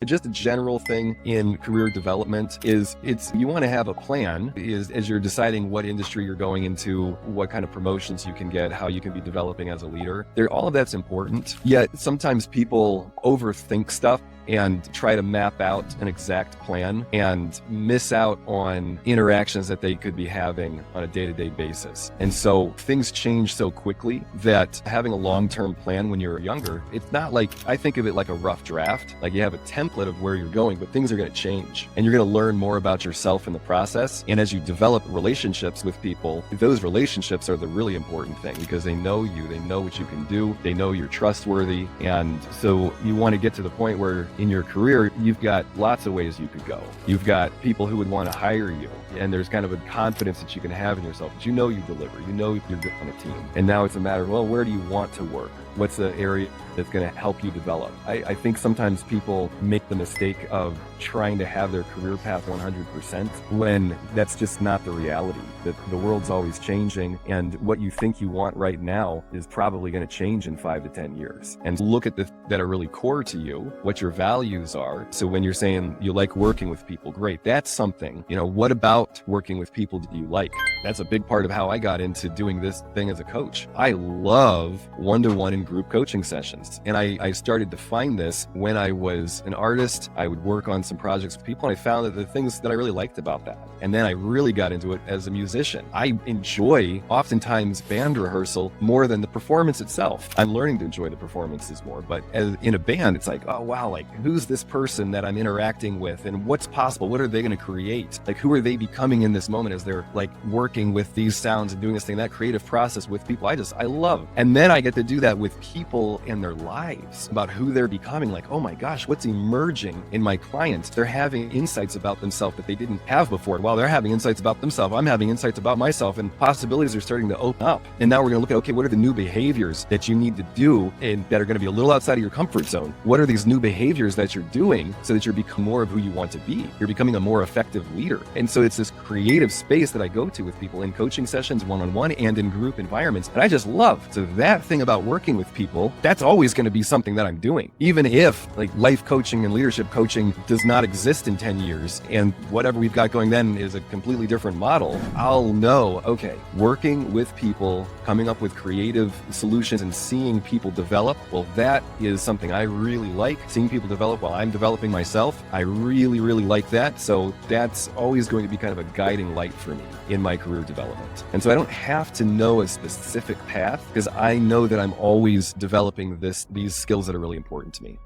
just a general thing in career development is you want to have a plan as you're deciding what industry you're going into, what kind of promotions you can get, how you can be developing as a leader. All of that's important. Yet sometimes people overthink stuff and try to map out an exact plan and miss out on interactions that they could be having on a day-to-day basis. And so things change so quickly that having a long-term plan when you're younger, it's not like, I think of it like a rough draft. Like you have a template of where you're going, but things are going to change and you're going to learn more about yourself in the process. And as you develop relationships with people, those relationships are the really important thing because they know you, they know what you can do, they know you're trustworthy. And so you want to get to the point where in your career, you've got lots of ways you could go. You've got people who would want to hire you, and there's kind of a confidence that you can have in yourself that you know you deliver, you know you're good on a team. And now it's a matter of, well, where do you want to work? What's the area that's going to help you develop? I think sometimes people make the mistake of trying to have their career path 100% when that's just not the reality, that the world's always changing and what you think you want right now is probably going to change in 5 to 10 years. And look at the that are really core to you, what your values are. So when you're saying you like working with people, great, that's something. What about working with people do you like? That's a big part of how I got into doing this thing as a coach. I love one-to-one and group coaching sessions. And I started to find this when I was an artist. I would work on some projects with people, and I found that the things that I really liked about that. And then I really got into it as a musician. I enjoy oftentimes band rehearsal more than the performance itself. I'm learning to enjoy the performances more, but in a band, it's like, oh wow, like who's this person that I'm interacting with and what's possible? What are they going to create? Like who are they becoming in this moment as they're like working with these sounds and doing this thing, that creative process with people. I love. And then I get to do that with people in their lives about who they're becoming. Like, oh my gosh, what's emerging in my clients? They're having insights about themselves that they didn't have before. While they're having insights about themselves, I'm having insights about myself, and possibilities are starting to open up. And now we're going to look at, okay, what are the new behaviors that you need to do and that are going to be a little outside of your comfort zone? What are these new behaviors that you're doing so that you're becoming more of who you want to be? You're becoming a more effective leader. And so it's this creative space that I go to with people in coaching sessions, one-on-one and in group environments. And I just love. So that thing about working with people, that's always going to be something that I'm doing. Even if like life coaching and leadership coaching does not exist in 10 years and whatever we've got going then is a completely different model, I'll know, okay, working with people, coming up with creative solutions and seeing people develop, well, that is something I really like. Seeing people develop while I'm developing myself, I really, really like that. So that's always going to be kind of a guiding light for me in my career development. And so I don't have to know a specific path because I know that I'm always developing these skills that are really important to me.